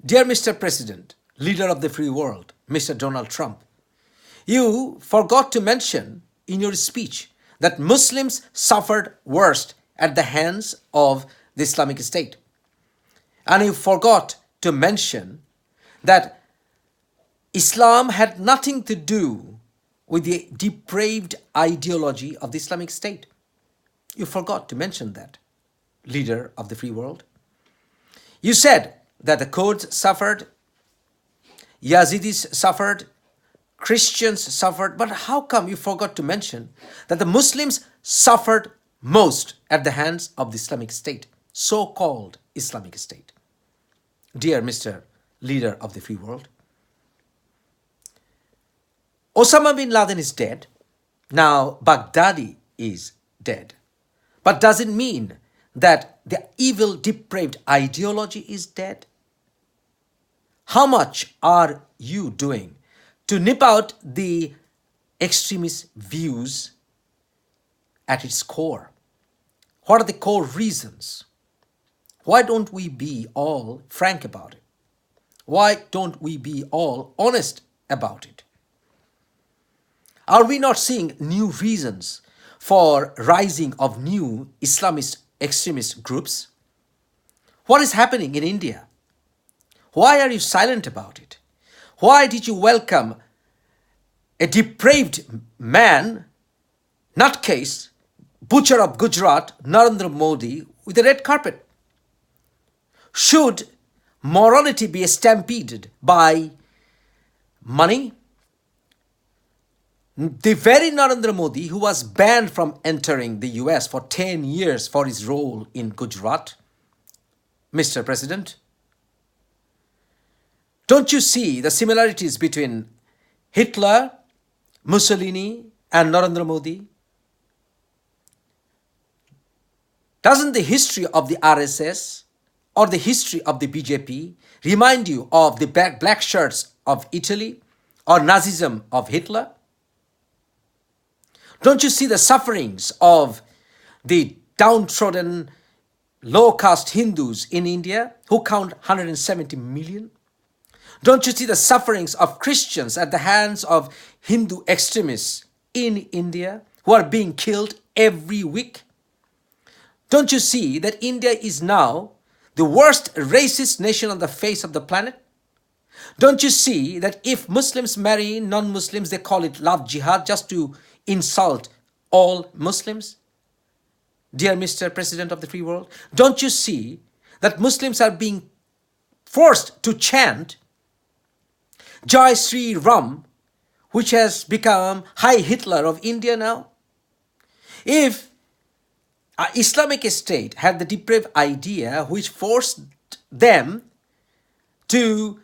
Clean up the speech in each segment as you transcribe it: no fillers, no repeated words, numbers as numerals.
Dear Mr. President, leader of the free world, Mr. Donald Trump, you forgot to mention in your speech that Muslims suffered worst at the hands of the Islamic State. And you forgot to mention that Islam had nothing to do with the depraved ideology of the Islamic State. You forgot to mention that, leader of the free world. You said that the Kurds suffered, Yazidis suffered, Christians suffered, but how come you forgot to mention that the Muslims suffered most at the hands of the Islamic State, so-called Islamic State? Dear Mr. Leader of the free world, Osama bin Laden is dead. Now Baghdadi is dead. But does it mean that the evil, depraved ideology is dead? How much are you doing to nip out the extremist views at its core? What are the core reasons? Why don't we be all frank about it? Why don't we be all honest about it? Are we not seeing new reasons for rising of new Islamist extremist groups? What is happening in India? Why are you silent about it? Why did you welcome a depraved man, nutcase, butcher of Gujarat, Narendra Modi, with a red carpet? Should morality be stampeded by money? The very Narendra Modi who was banned from entering the US for 10 years for his role in Gujarat, Mr. President, don't you see the similarities between Hitler, Mussolini, and Narendra Modi? Doesn't the history of the RSS or the history of the BJP remind you of the black shirts of Italy or Nazism of Hitler? Don't you see the sufferings of the downtrodden, low-caste Hindus in India who count 170 million? Don't you see the sufferings of Christians at the hands of Hindu extremists in India who are being killed every week? Don't you see that India is now the worst racist nation on the face of the planet? Don't you see that if Muslims marry non-Muslims, they call it love jihad just to insult all Muslims? Dear Mr. President of the free world, don't you see that Muslims are being forced to chant Jai Sri Ram, which has become High Hitler of India now? If Islamic State had the depraved idea which forced them to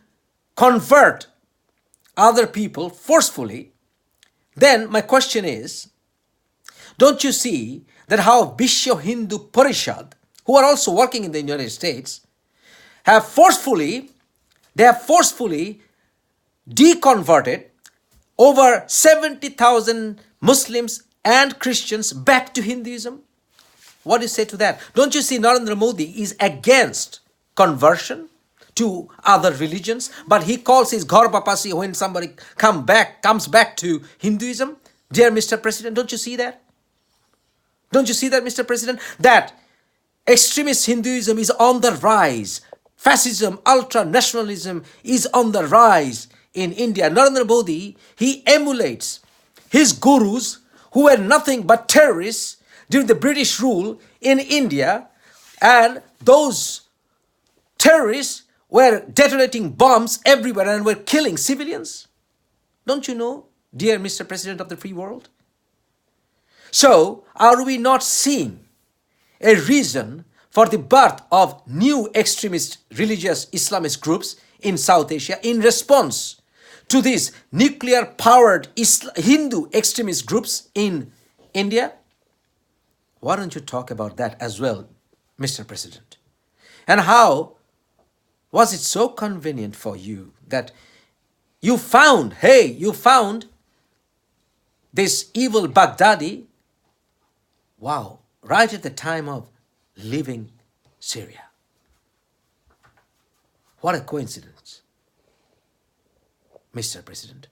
convert other people forcefully, then my question is, don't you see that how Vishwa Hindu Parishad, who are also working in the United States, have forcefully deconverted over 70,000 Muslims and Christians back to Hinduism? What do you say to that? Don't you see Narendra Modi is against conversion to other religions, but he calls his Ghar Bapasi when somebody comes back to Hinduism? Dear Mr. President, don't you see that? Don't you see that, Mr. President? That extremist Hinduism is on the rise. Fascism, ultra-nationalism is on the rise in India. Narendra Modi, he emulates his gurus who were nothing but terrorists during the British rule in India, and those terrorists were detonating bombs everywhere and were killing civilians. Don't you know, dear Mr. President of the free world? So, are we not seeing a reason for the birth of new extremist religious Islamist groups in South Asia in response to these nuclear-powered Hindu extremist groups in India? Why don't you talk about that as well, Mr. President? And how was it so convenient for you that you found this evil Baghdadi, wow, right at the time of leaving Syria? What a coincidence, Mr. President.